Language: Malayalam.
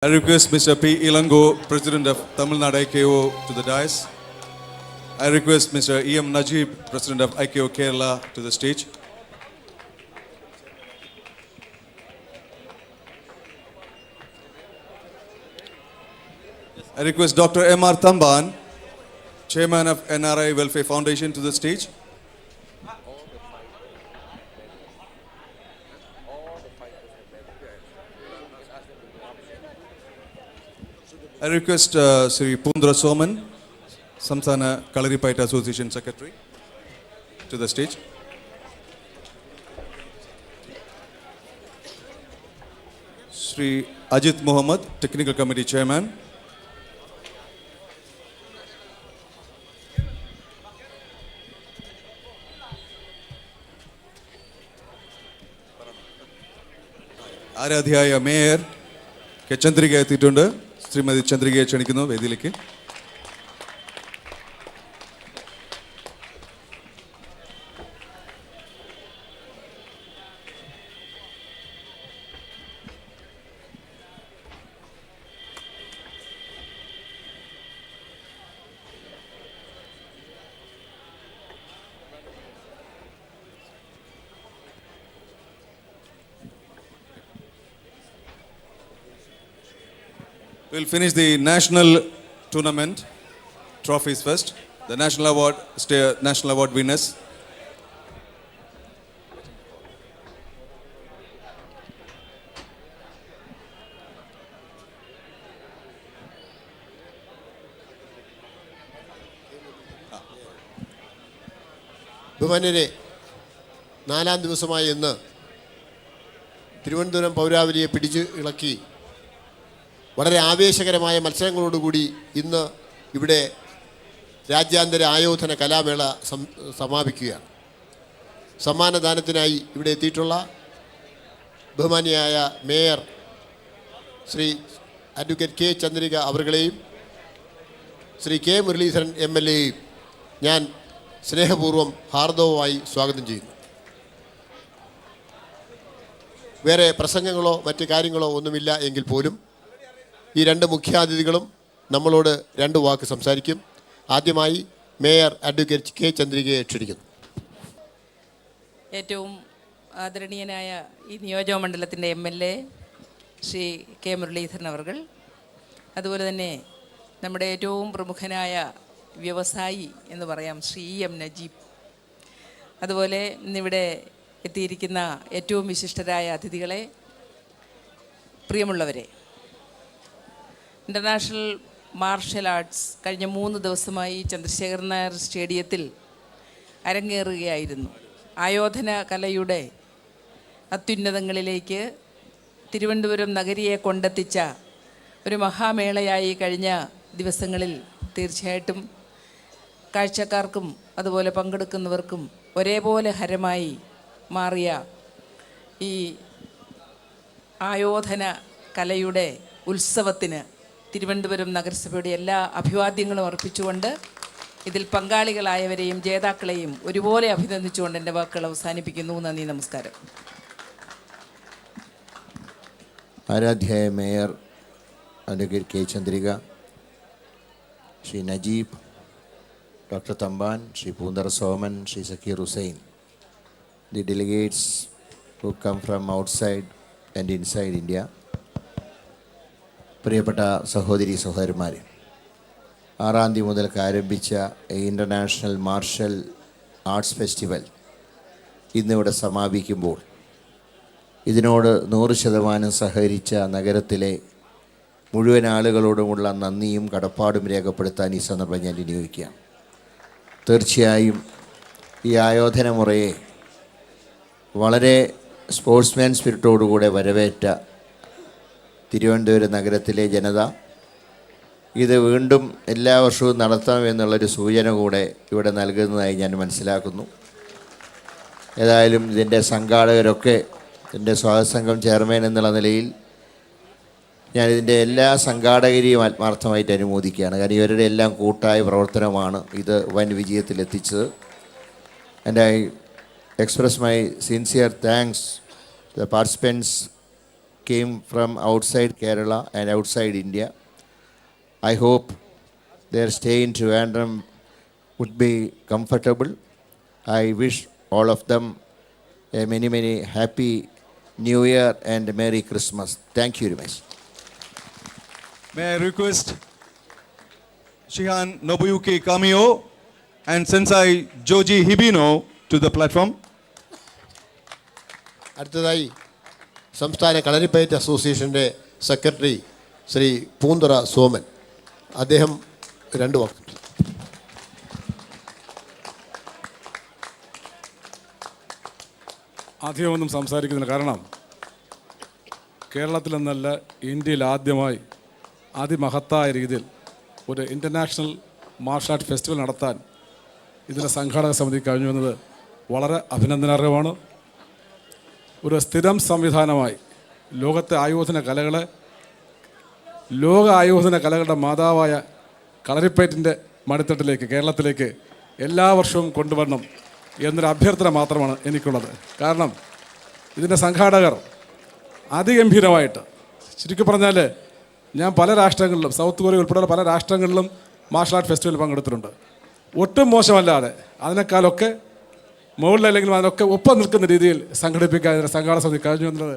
I request Mr. P. Ilango, President of Tamil Nadu IKO, to the dais. I request Mr. E.M. Najib, President of IKO Kerala, to the stage. I request Dr. M.R. Tamban, Chairman of NRI Welfare Foundation, to the stage. I request Sri Pundra Soman, Samsana Kalaripaita Association Secretary, to the stage. Sri Ajit Muhammad, Technical Committee Chairman. ആരാധ്യായ മേയർ കെ ചന്ദ്രിക എത്തിയിട്ടുണ്ട്. ശ്രീമതി ചന്ദ്രികയെ ക്ഷണിക്കുന്നു വേദിയിലേക്ക്. We'll finish the national tournament trophies first. The national award winners. ബഹുമാന്യരെ, 4-ാം ദിവസമായ ഇന്ന് തിരുവനന്തപുരം പൗരാവലിയെ പിടിച്ച് ഇളക്കി വളരെ ആവേശകരമായ മത്സരങ്ങളോടുകൂടി ഇന്ന് ഇവിടെ രാജ്യാന്തര ആയോധന കലാമേള സമാപിക്കുകയാണ്. സമ്മാനദാനത്തിനായി ഇവിടെ എത്തിയിട്ടുള്ള ബഹുമാനിയായ mayor Shri advocate K Chandrika അവരുടെയും ശ്രീ കെ മുരളീധരൻ MLAയെയും ഞാൻ സ്നേഹപൂർവ്വം ഹാർദവമായി സ്വാഗതം ചെയ്യുന്നു. വേറെ പ്രസംഗങ്ങളോ മറ്റ് കാര്യങ്ങളോ ഒന്നുമില്ല എങ്കിൽ പോലും ഈ രണ്ട് മുഖ്യാതിഥികളും നമ്മളോട് 2 വാക്ക് സംസാരിക്കും. ആദ്യമായി മേയർ അഡ്വക്കേറ്റ് കെ ചന്ദ്രികയെ ക്ഷണിക്കുന്നു. ഏറ്റവും ആദരണീയനായ ഈ നിയോജകമണ്ഡലത്തിൻ്റെ MLA ശ്രീ കെ മുരളീധരൻ അവർ, അതുപോലെ തന്നെ നമ്മുടെ ഏറ്റവും പ്രമുഖനായ വ്യവസായി എന്ന് പറയാം ശ്രീ E.M. നജീബ്, അതുപോലെ ഇന്നിവിടെ എത്തിയിരിക്കുന്ന ഏറ്റവും വിശിഷ്ടരായ അതിഥികളെ, പ്രിയമുള്ളവരെ, ഇൻ്റർനാഷണൽ മാർഷൽ ആർട്സ് കഴിഞ്ഞ 3 ദിവസമായി ചന്ദ്രശേഖരൻ നായർ സ്റ്റേഡിയത്തിൽ അരങ്ങേറുകയായിരുന്നു. ആയോധന കലയുടെ അത്യുന്നതങ്ങളിലേക്ക് തിരുവനന്തപുരം നഗരിയെ കൊണ്ടെത്തിച്ച ഒരു മഹാമേളയായി കഴിഞ്ഞ ദിവസങ്ങളിൽ തീർച്ചയായിട്ടും കാഴ്ചക്കാർക്കും അതുപോലെ പങ്കെടുക്കുന്നവർക്കും ഒരേപോലെ ഹരമായി മാറിയ ഈ ആയോധന കലയുടെ ഉത്സവത്തിന് തിരുവനന്തപുരം നഗരസഭയുടെ എല്ലാ അഭിവാദ്യങ്ങളും അർപ്പിച്ചുകൊണ്ട് ഇതിൽ പങ്കാളികളായവരെയും ജേതാക്കളെയും ഒരുപോലെ അഭിനന്ദിച്ചുകൊണ്ട് എൻ്റെ വാക്കുകൾ അവസാനിപ്പിക്കുന്നു. നന്ദി, നമസ്കാരം. ആരാധ്യായ mayor advocate K Chandrika, Shri Najeeb, doctor Thampan, Shri Poonthura Soman, Shri Zakir Hussain, the delegates who come from outside and inside India, പ്രിയപ്പെട്ട സഹോദരി സഹോദരന്മാരെ, 6-ാം തീയതി മുതൽക്ക് ആരംഭിച്ച ഇൻ്റർനാഷണൽ മാർഷൽ ആർട്സ് ഫെസ്റ്റിവൽ ഇന്നിവിടെ സമാപിക്കുമ്പോൾ ഇതിനോട് 100% സഹകരിച്ച നഗരത്തിലെ മുഴുവൻ ആളുകളോടുമുള്ള നന്ദിയും കടപ്പാടും രേഖപ്പെടുത്താൻ ഈ സന്ദർഭം ഞാൻ വിനിയോഗിക്കുകയാണ്. തീർച്ചയായും ഈ ആയോധന മുറയെ വളരെ സ്പോർട്സ്മാൻ സ്പിരിറ്റോടുകൂടെ വരവേറ്റ തിരുവനന്തപുരം നഗരത്തിലെ ജനത ഇത് വീണ്ടും എല്ലാ വർഷവും നടത്തണമെന്നുള്ളൊരു സൂചന കൂടെ ഇവിടെ നൽകുന്നതായി ഞാൻ മനസ്സിലാക്കുന്നു. ഏതായാലും ഇതിൻ്റെ സംഘാടകരൊക്കെ, ഇതിൻ്റെ സ്വാഗതസംഘം ചെയർമാൻ എന്നുള്ള നിലയിൽ ഞാനിതിൻ്റെ എല്ലാ സംഘാടകരെയും ആത്മാർത്ഥമായിട്ട് അനുമോദിക്കുകയാണ്. കാരണം ഇവരുടെ എല്ലാം കൂട്ടായ പ്രവർത്തനമാണ് ഇത് വൻ വിജയത്തിലെത്തിച്ചത്. And I express my sincere thanks to the participants came from outside Kerala and outside India. I hope their stay in Trivandrum would be comfortable. I wish all of them a many happy New Year and Merry Christmas. Thank you very much. May I request Shihan Nobuyuki Kamio and Sensei Joji Hibino to the platform. അടുത്തതായി സംസ്ഥാന കളരിപ്പയറ്റ് അസോസിയേഷൻ്റെ സെക്രട്ടറി ശ്രീ പൂന്തുറ സോമൻ, അദ്ദേഹം 2 വാക്ക്. അധികമൊന്നും സംസാരിക്കുന്നില്ല. കാരണം കേരളത്തിൽ എന്നല്ല ഇന്ത്യയിൽ ആദ്യമായി അതിമഹത്തായ രീതിയിൽ ഒരു ഇൻ്റർനാഷണൽ മാർഷൽ ആർട്ട് ഫെസ്റ്റിവൽ നടത്താൻ ഇതിൻ്റെ സംഘാടക സമിതി കഴിഞ്ഞു വന്നത് വളരെ അഭിനന്ദനാർഹമാണ്. ഒരു സ്ഥിരം സംവിധാനമായി ലോകത്തെ ലോക ആയോധന കലകളുടെ മാതാവായ കളരിപ്പയറ്റിൻ്റെ മടിത്തട്ടിലേക്ക് കേരളത്തിലേക്ക് എല്ലാ വർഷവും കൊണ്ടുവരണം എന്നൊരു അഭ്യർത്ഥന മാത്രമാണ് എനിക്കുള്ളത്. കാരണം ഇതിൻ്റെ സംഘാടകർ അതിഗംഭീരമായിട്ട്, ശരിക്കും പറഞ്ഞാൽ ഞാൻ പല രാഷ്ട്രങ്ങളിലും, സൗത്ത് കൊറിയ ഉൾപ്പെടെയുള്ള പല രാഷ്ട്രങ്ങളിലും മാർഷൽ ആർട്ട് ഫെസ്റ്റിവലിൽ പങ്കെടുത്തിട്ടുണ്ട്. ഒട്ടും മോശമല്ലാതെ അതിനേക്കാളൊക്കെ മുകളിലല്ലെങ്കിലും അതിനൊക്കെ ഒപ്പം നിൽക്കുന്ന രീതിയിൽ സംഘടിപ്പിക്കാൻ ഇതിൻ്റെ സംഘാടക സമിതി കഴിഞ്ഞു എന്നുള്ളത്